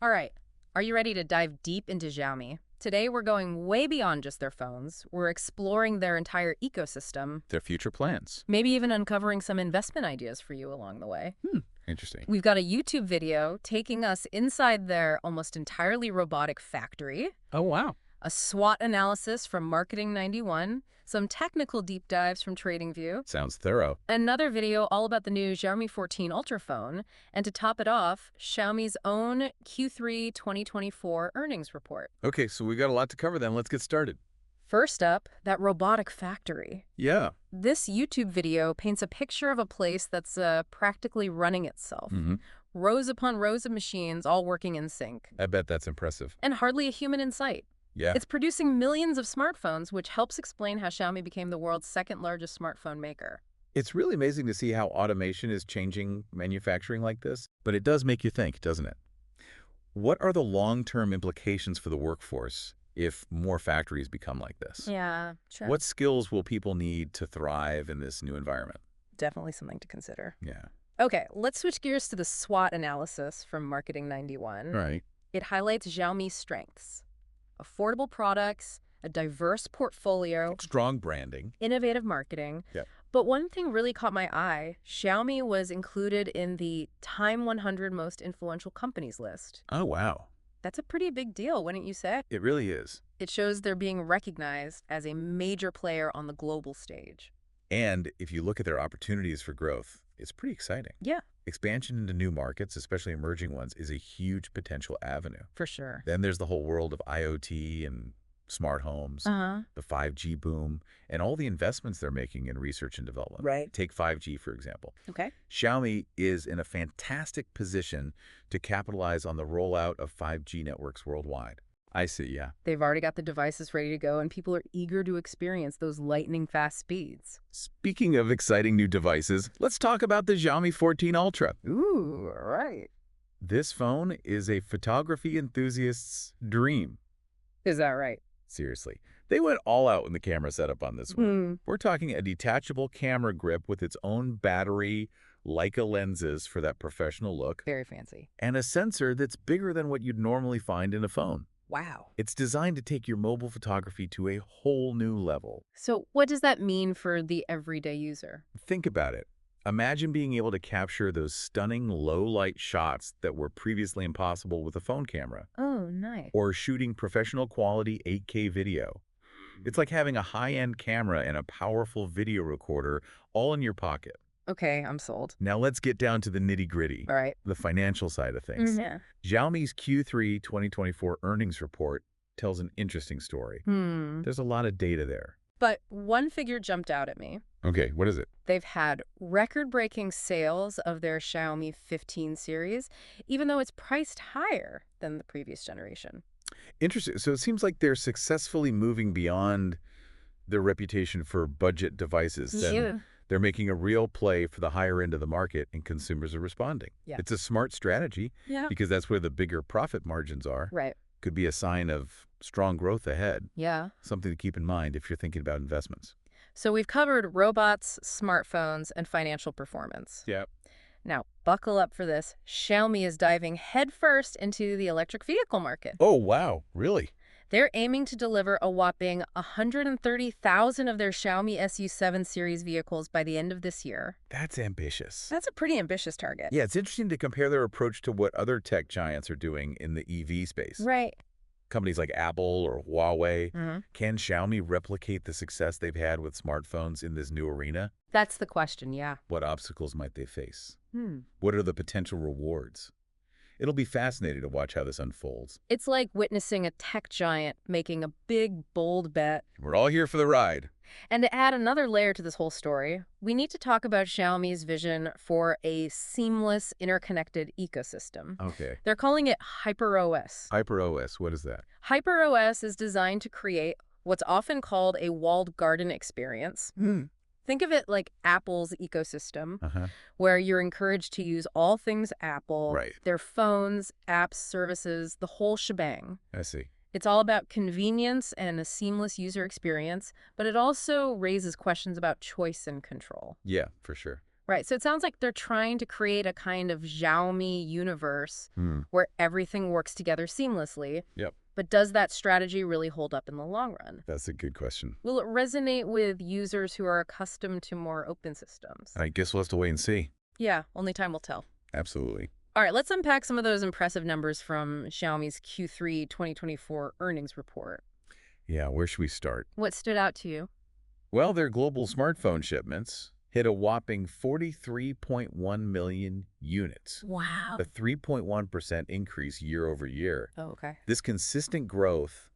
All right, are you ready to dive deep into Xiaomi? Today, we're going way beyond just their phones. We're exploring their entire ecosystem, Their future plans. maybe even uncovering some investment ideas for you along the way. Interesting. We've got a YouTube video taking us inside their almost entirely robotic factory, Oh, wow. a SWOT analysis from Marketing 91, some technical deep dives from TradingView, Sounds thorough. another video all about the new Xiaomi 14 Ultra phone, and to top it off, Xiaomi's own Q3 2024 earnings report. Okay, so we got a lot to cover then. Let's get started. First up, that robotic factory. Yeah. This YouTube video paints a picture of a place that's practically running itself. Rows upon rows of machines all working in sync, I bet that's impressive. and hardly a human in sight. Yeah. It's producing millions of smartphones, which helps explain how Xiaomi became the world's second largest smartphone maker. It's really amazing to see how automation is changing manufacturing like this, but it does make you think, doesn't it? What are the long-term implications for the workforce if more factories become like this? Yeah, sure. What skills will people need to thrive in this new environment? Definitely something to consider. Yeah. Okay, let's switch gears to the SWOT analysis from Marketing 91. Right. It highlights Xiaomi's strengths: affordable products, a diverse portfolio, Strong branding. innovative marketing. Yep. But one thing really caught my eye. Xiaomi was included in the Time 100 Most Influential Companies list. Oh, wow. That's a pretty big deal, wouldn't you say? It really is. It shows they're being recognized as a major player on the global stage. And if you look at their opportunities for growth, it's pretty exciting. Yeah, Expansion into new markets, especially emerging ones, is a huge potential avenue. for sure. Then there's the whole world of IoT and smart homes, Uh-huh. the 5G boom, and all the investments they're making in research and development. Right. Take 5G, for example. Okay. Xiaomi is in a fantastic position to capitalize on the rollout of 5G networks worldwide. I see, yeah. They've already got the devices ready to go, and people are eager to experience those lightning-fast speeds. Speaking of exciting new devices, let's talk about the Xiaomi 14 Ultra. Ooh, all right. This phone is a photography enthusiast's dream. Is that right? Seriously. They went all out in the camera setup on this one. We're talking a detachable camera grip with its own battery, Leica lenses for that professional look, Very fancy. and a sensor that's bigger than what you'd normally find in a phone. Wow. It's designed to take your mobile photography to a whole new level. So what does that mean for the everyday user? Think about it. Imagine being able to capture those stunning low-light shots that were previously impossible with a phone camera, Oh, nice. or shooting professional quality 8K video. It's like having a high-end camera and a powerful video recorder all in your pocket. Okay, I'm sold. Now let's get down to the nitty-gritty, All right. the financial side of things. Yeah. Xiaomi's Q3 2024 earnings report tells an interesting story. There's a lot of data there. But one figure jumped out at me. Okay, what is it? They've had record-breaking sales of their Xiaomi 15 series, even though it's priced higher than the previous generation. Interesting. So it seems like they're successfully moving beyond their reputation for budget devices. Then they're making a real play for the higher end of the market, and consumers are responding. Yeah. It's a smart strategy Yeah. because that's where the bigger profit margins are. Right. Could be a sign of strong growth ahead. Yeah. Something to keep in mind if you're thinking about investments. So we've covered robots, smartphones, and financial performance. Yeah. Now, buckle up for this. Xiaomi is diving headfirst into the electric vehicle market. Oh, wow. Really? They're aiming to deliver a whopping 130,000 of their Xiaomi SU7 series vehicles by the end of this year. That's ambitious. That's a pretty ambitious target. Yeah, it's interesting to compare their approach to what other tech giants are doing in the EV space. Right. Companies like Apple or Huawei. Mm-hmm. Can Xiaomi replicate the success they've had with smartphones in this new arena? That's the question, yeah. What obstacles might they face? What are the potential rewards? It'll be fascinating to watch how this unfolds. It's like witnessing a tech giant making a big, bold bet. We're all here for the ride. And to add another layer to this whole story, we need to talk about Xiaomi's vision for a seamless, interconnected ecosystem. Okay. They're calling it HyperOS. HyperOS, what is that? HyperOS is designed to create what's often called a walled garden experience. Think of it like Apple's ecosystem, where you're encouraged to use all things Apple, Right. their phones, apps, services, the whole shebang. I see. It's all about convenience and a seamless user experience, but it also raises questions about choice and control. Yeah, for sure. Right. So it sounds like they're trying to create a kind of Xiaomi universe Hmm. where everything works together seamlessly. Yep. But does that strategy really hold up in the long run? That's a good question. Will it resonate with users who are accustomed to more open systems? I guess we'll have to wait and see. Yeah, only time will tell. Absolutely. All right, let's unpack some of those impressive numbers from Xiaomi's Q3 2024 earnings report. Yeah, where should we start? What stood out to you? Well, their global smartphone shipments hit a whopping 43.1 million units, Wow. a 3.1% increase year over year. Oh, okay. This consistent growth,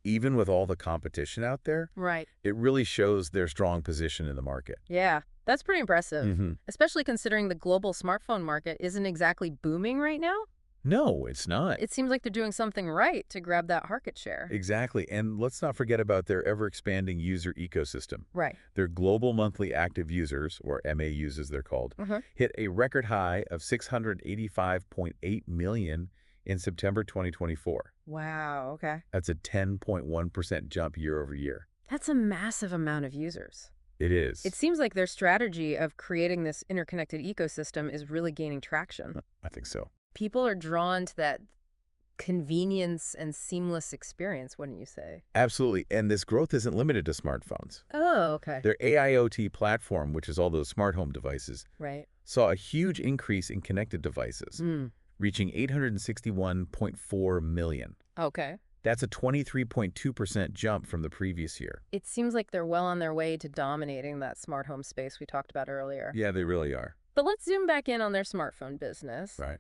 even with all the competition out there, Right. it really shows their strong position in the market. Yeah, that's pretty impressive, Mm-hmm. especially considering the global smartphone market isn't exactly booming right now. No, it's not. It seems like they're doing something right to grab that market share. Exactly. And let's not forget about their ever-expanding user ecosystem. Right. Their global monthly active users, or MAUs as they're called, hit a record high of 685.8 million in September 2024. Wow, okay. That's a 10.1% jump year over year. That's a massive amount of users. It is. It seems like their strategy of creating this interconnected ecosystem is really gaining traction. I think so. People are drawn to that convenience and seamless experience, wouldn't you say? Absolutely. And this growth isn't limited to smartphones. Oh, okay. Their AIoT platform, which is all those smart home devices, Right. saw a huge increase in connected devices, reaching 861.4 million. Okay. That's a 23.2% jump from the previous year. It seems like they're well on their way to dominating that smart home space we talked about earlier. Yeah, they really are. But let's zoom back in on their smartphone business. Right.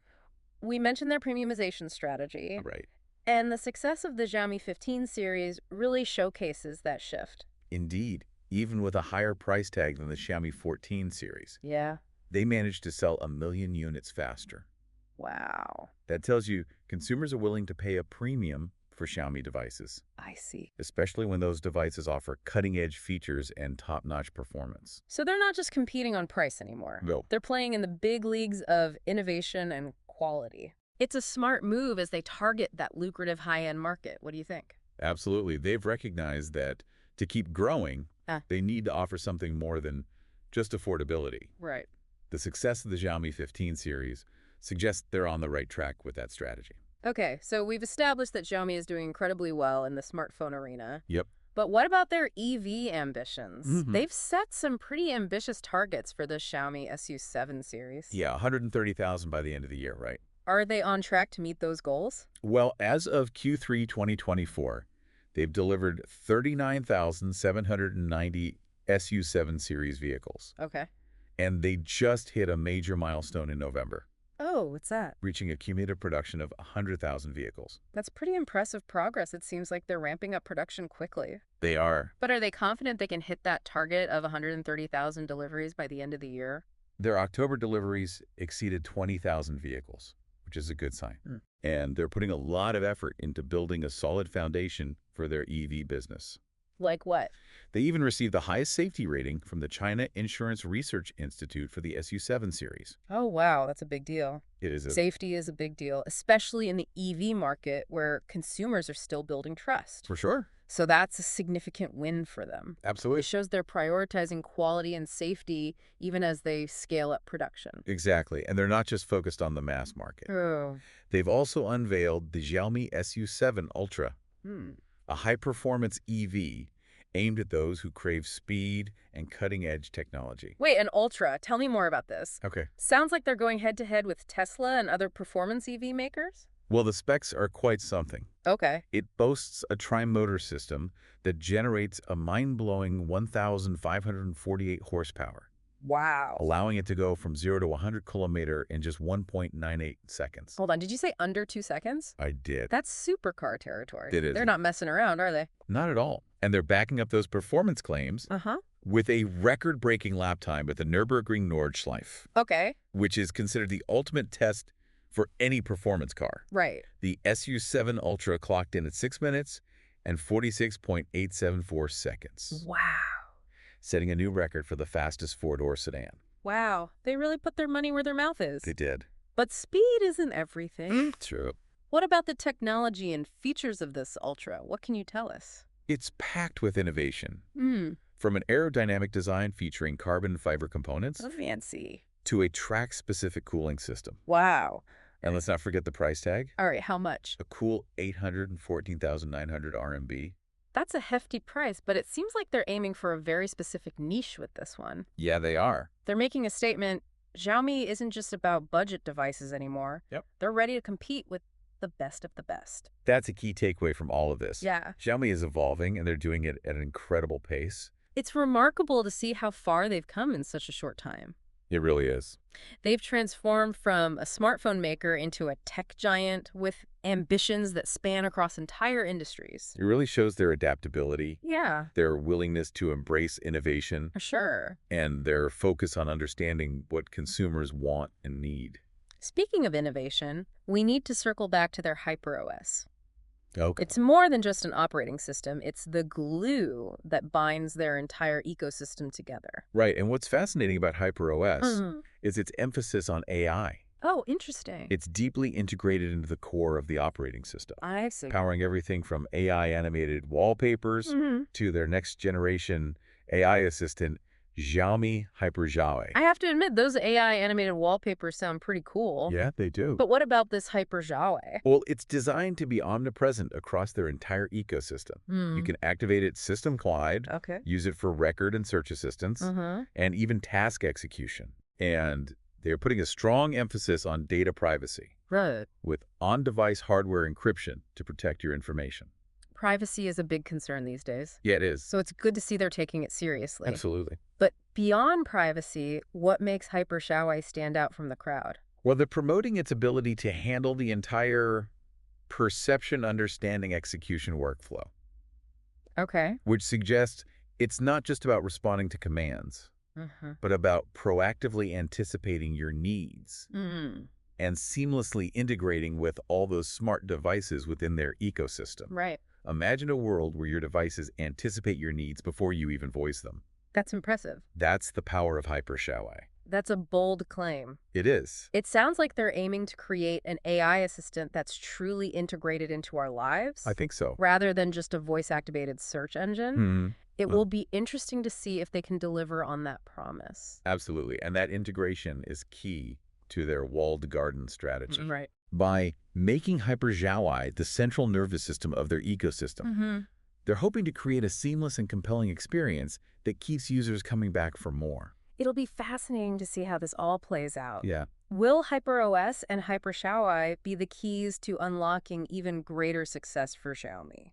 We mentioned their premiumization strategy. Right. And the success of the Xiaomi 15 series really showcases that shift. Indeed. Even with a higher price tag than the Xiaomi 14 series, Yeah. they managed to sell 1 million units faster. Wow. That tells you consumers are willing to pay a premium for Xiaomi devices, I see. especially when those devices offer cutting-edge features and top-notch performance. So they're not just competing on price anymore. No. They're playing in the big leagues of innovation and quality. It's a smart move as they target that lucrative high-end market. What do you think? Absolutely. They've recognized that to keep growing, they need to offer something more than just affordability. Right. The success of the Xiaomi 15 series suggests they're on the right track with that strategy. Okay, so we've established that Xiaomi is doing incredibly well in the smartphone arena. Yep. But what about their EV ambitions? They've set some pretty ambitious targets for the Xiaomi SU7 series. Yeah, 130,000 by the end of the year, right? Are they on track to meet those goals? Well, as of Q3 2024, they've delivered 39,790 SU7 series vehicles. Okay. And they just hit a major milestone in November, Oh, what's that? reaching a cumulative production of 100,000 vehicles. That's pretty impressive progress. It seems like they're ramping up production quickly. They are. But are they confident they can hit that target of 130,000 deliveries by the end of the year? Their October deliveries exceeded 20,000 vehicles, which is a good sign. And they're putting a lot of effort into building a solid foundation for their EV business. Like what? They even received the highest safety rating from the China Insurance Research Institute for the SU7 series. Oh, wow, that's a big deal. It is Safety is a big deal, especially in the EV market where consumers are still building trust. For sure. So that's a significant win for them. Absolutely. It shows they're prioritizing quality and safety even as they scale up production. Exactly. And they're not just focused on the mass market. Oh. They've also unveiled the Xiaomi SU7 Ultra, a high-performance EV aimed at those who crave speed and cutting-edge technology. Wait, an Ultra. Tell me more about this. Okay. Sounds like they're going head-to-head with Tesla and other performance EV makers? Well, the specs are quite something. Okay. It boasts a tri-motor system that generates a mind-blowing 1,548 horsepower, Wow. allowing it to go from 0 to 100 km in just 1.98 seconds. Hold on, did you say under 2 seconds? I did. That's supercar territory. It is. They're not messing around, are they? Not at all. And they're backing up those performance claims with a record-breaking lap time at the Nürburgring Nordschleife, Okay. which is considered the ultimate test for any performance car. Right. The SU7 Ultra clocked in at 6 minutes and 46.874 seconds, Wow. setting a new record for the fastest four-door sedan. Wow. They really put their money where their mouth is. They did. But speed isn't everything. True. What about the technology and features of this Ultra? What can you tell us? It's packed with innovation. From an aerodynamic design featuring carbon fiber components So fancy. to a track-specific cooling system. Wow. And let's not forget the price tag. All right, how much? A cool 814,900 RMB. That's a hefty price, but it seems like they're aiming for a very specific niche with this one. Yeah, they are. They're making a statement, Xiaomi isn't just about budget devices anymore. Yep. They're ready to compete with the best of the best. That's a key takeaway from all of this. Yeah. Xiaomi is evolving, and they're doing it at an incredible pace. It's remarkable to see how far they've come in such a short time. It really is. They've transformed from a smartphone maker into a tech giant with ambitions that span across entire industries. It really shows their adaptability, Yeah, their willingness to embrace innovation, for sure. and their focus on understanding what consumers want and need. Speaking of innovation, we need to circle back to their HyperOS. Okay. It's more than just an operating system. It's the glue that binds their entire ecosystem together. Right, and what's fascinating about HyperOS is its emphasis on AI. Oh, interesting. It's deeply integrated into the core of the operating system, I see. powering everything from AI-animated wallpapers to their next-generation AI assistant, Xiaomi HyperXiaomi. I have to admit, those AI animated wallpapers sound pretty cool. Yeah, they do. But what about this HyperXiaomi? Well, it's designed to be omnipresent across their entire ecosystem. You can activate it system-wide, Okay. use it for record and search assistance, and even task execution. And they're putting a strong emphasis on data privacy Right. with on-device hardware encryption to protect your information. Privacy is a big concern these days. Yeah, it is. So it's good to see they're taking it seriously. Absolutely. But beyond privacy, what makes HyperXiaomi stand out from the crowd? Well, they're promoting its ability to handle the entire perception, understanding, execution workflow, Okay. which suggests it's not just about responding to commands, but about proactively anticipating your needs and seamlessly integrating with all those smart devices within their ecosystem. Right. Imagine a world where your devices anticipate your needs before you even voice them. That's impressive. That's the power of HyperXiaomi. That's a bold claim. It is. It sounds like they're aiming to create an AI assistant that's truly integrated into our lives. I think so. Rather than just a voice-activated search engine. It will be interesting to see if they can deliver on that promise. Absolutely. And that integration is key to their walled garden strategy. Right. By making HyperXiaomi the central nervous system of their ecosystem, they're hoping to create a seamless and compelling experience that keeps users coming back for more. It'll be fascinating to see how this all plays out. Yeah. Will HyperOS and HyperXiaomi be the keys to unlocking even greater success for Xiaomi?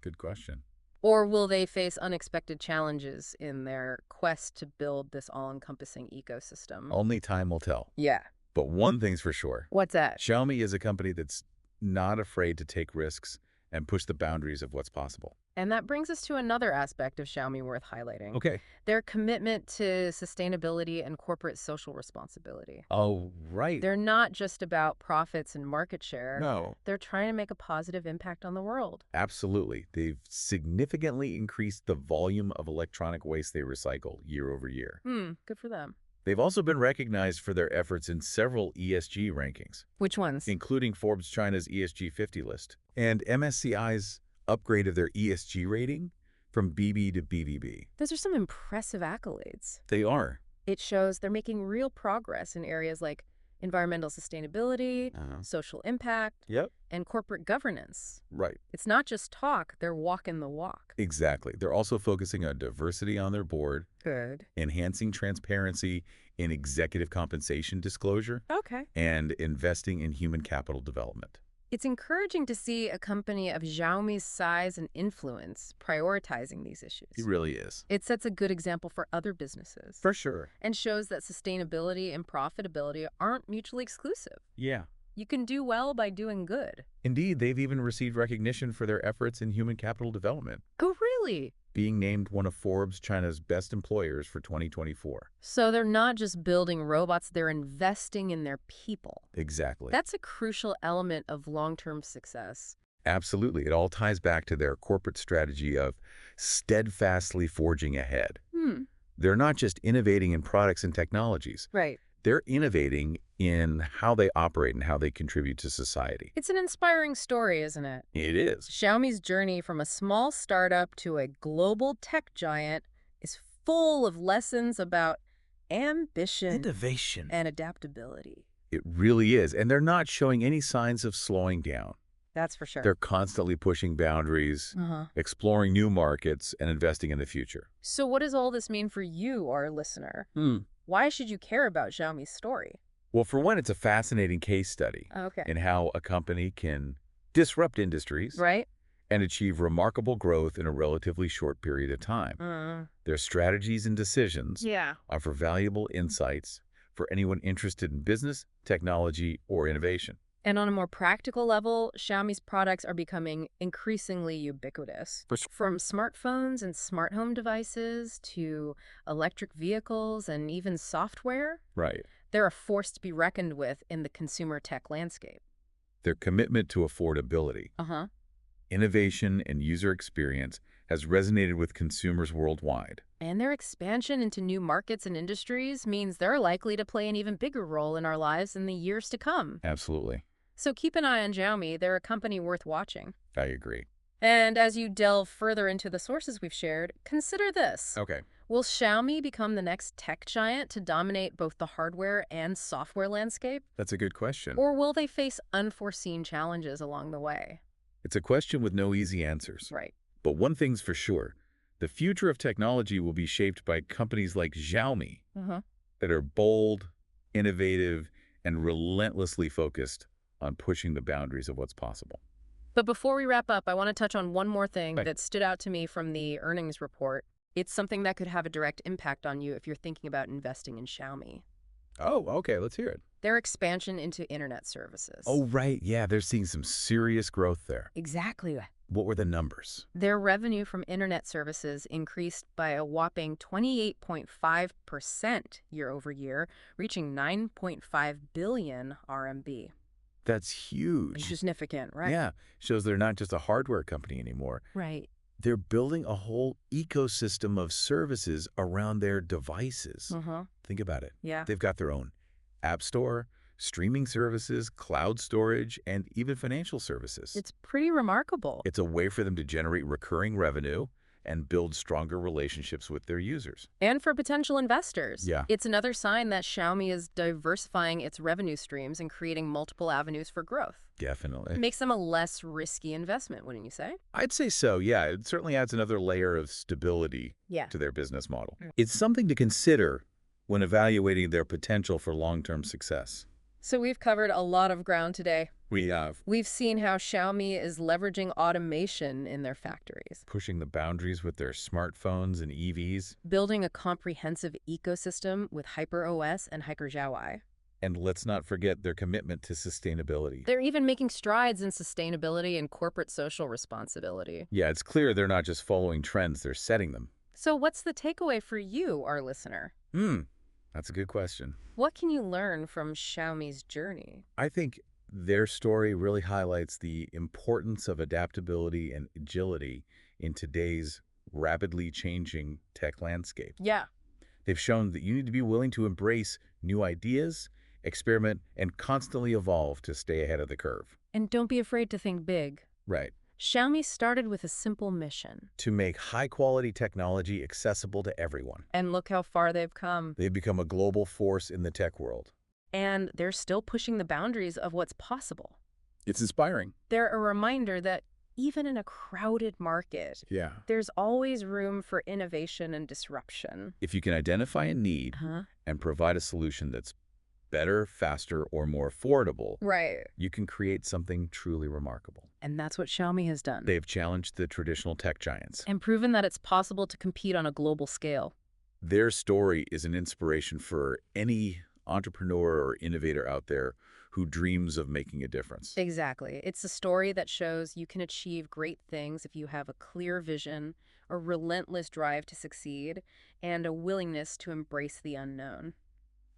Good question. Or will they face unexpected challenges in their quest to build this all-encompassing ecosystem? Only time will tell. Yeah. But one thing's for sure. What's that? Xiaomi is a company that's not afraid to take risks and push the boundaries of what's possible. And that brings us to another aspect of Xiaomi worth highlighting. Okay. Their commitment to sustainability and corporate social responsibility. Oh, right. They're not just about profits and market share. No. They're trying to make a positive impact on the world. Absolutely. They've significantly increased the volume of electronic waste they recycle year over year. Good for them. They've also been recognized for their efforts in several ESG rankings, Which ones? including Forbes China's ESG 50 list and MSCI's upgrade of their ESG rating from BB to BBB. Those are some impressive accolades. They are. It shows they're making real progress in areas like environmental sustainability, social impact, and corporate governance. Right. It's not just talk, they're walking the walk. Exactly. They're also focusing on diversity on their board, Good. enhancing transparency in executive compensation disclosure, Okay. and investing in human capital development. It's encouraging to see a company of Xiaomi's size and influence prioritizing these issues. It really is. It sets a good example for other businesses. For sure. And shows that sustainability and profitability aren't mutually exclusive. Yeah. You can do well by doing good. Indeed, they've even received recognition for their efforts in human capital development, Oh, really? being named one of Forbes China's best employers for 2024. So they're not just building robots, they're investing in their people. Exactly. That's a crucial element of long-term success. Absolutely. It all ties back to their corporate strategy of steadfastly forging ahead. They're not just innovating in products and technologies. Right. They're innovating in how they operate and how they contribute to society. It's an inspiring story, isn't it? It is. Xiaomi's journey from a small startup to a global tech giant is full of lessons about ambition Innovation. and adaptability. It really is. And they're not showing any signs of slowing down. That's for sure. They're constantly pushing boundaries, exploring new markets, and investing in the future. So what does all this mean for you, our listener? Why should you care about Xiaomi's story? Well, for one, it's a fascinating case study in how a company can disrupt industries Right? and achieve remarkable growth in a relatively short period of time. Their strategies and decisions offer valuable insights for anyone interested in business, technology, or innovation. And on a more practical level, Xiaomi's products are becoming increasingly ubiquitous. From smartphones and smart home devices to electric vehicles and even software, Right. they're a force to be reckoned with in the consumer tech landscape. Their commitment to affordability, innovation, and user experience has resonated with consumers worldwide. And their expansion into new markets and industries means they're likely to play an even bigger role in our lives in the years to come. Absolutely. So keep an eye on Xiaomi. They're a company worth watching. I agree. And as you delve further into the sources we've shared, consider this. Okay. Will Xiaomi become the next tech giant to dominate both the hardware and software landscape? That's a good question. Or will they face unforeseen challenges along the way? It's a question with no easy answers. Right. But one thing's for sure. The future of technology will be shaped by companies like Xiaomi that are bold, innovative, and relentlessly focused on pushing the boundaries of what's possible. But before we wrap up, I want to touch on one more thing that stood out to me from the earnings report. It's something that could have a direct impact on you if you're thinking about investing in Xiaomi. Oh, okay. Let's hear it. Their expansion into internet services. Oh, right. Yeah, they're seeing some serious growth there. Exactly. What were the numbers? Their revenue from internet services increased by a whopping 28.5% year over year, reaching 9.5 billion RMB. That's huge. Significant, right? Yeah. Shows they're not just a hardware company anymore. Right. They're building a whole ecosystem of services around their devices. Think about it. Yeah. They've got their own app store, streaming services, cloud storage, and even financial services. It's pretty remarkable. It's a way for them to generate recurring revenue and build stronger relationships with their users. And for potential investors. Yeah. It's another sign that Xiaomi is diversifying its revenue streams and creating multiple avenues for growth. Definitely. It makes them a less risky investment, wouldn't you say? I'd say so, yeah. It certainly adds another layer of stability to their business model. It's something to consider when evaluating their potential for long-term success. So we've covered a lot of ground today. We have. We've seen how Xiaomi is leveraging automation in their factories, Pushing the boundaries with their smartphones and EVs. building a comprehensive ecosystem with HyperOS and HyperXiaoai. And let's not forget their commitment to sustainability. They're even making strides in sustainability and corporate social responsibility. Yeah, it's clear they're not just following trends, they're setting them. So what's the takeaway for you, our listener? That's a good question. What can you learn from Xiaomi's journey? I think their story really highlights the importance of adaptability and agility in today's rapidly changing tech landscape. Yeah. They've shown that you need to be willing to embrace new ideas, experiment, and constantly evolve to stay ahead of the curve. And don't be afraid to think big. Right. Xiaomi started with a simple mission. To make high-quality technology accessible to everyone. And look how far they've come. They've become a global force in the tech world. And they're still pushing the boundaries of what's possible. It's inspiring. They're a reminder that even in a crowded market, there's always room for innovation and disruption. If you can identify a need and provide a solution that's better, faster, or more affordable, you can create something truly remarkable. And that's what Xiaomi has done. They've challenged the traditional tech giants. And proven that it's possible to compete on a global scale. Their story is an inspiration for any entrepreneur or innovator out there who dreams of making a difference. Exactly. It's a story that shows you can achieve great things if you have a clear vision, a relentless drive to succeed, and a willingness to embrace the unknown.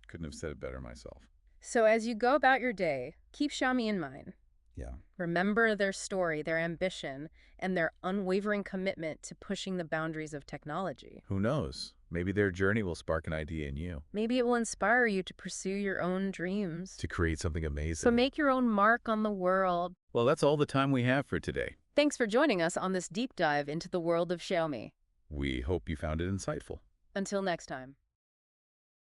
Couldn't have said it better myself. So as you go about your day, keep Xiaomi in mind. Yeah. Remember their story, their ambition, and their unwavering commitment to pushing the boundaries of technology. Who knows? Maybe their journey will spark an idea in you Maybe it will inspire you to pursue your own dreams. to create something So amazing. make your own mark on the world. Well, that's all the time we have for today. Thanks for joining us on this deep dive into the world of Xiaomi. We hope you found it insightful. Until next time.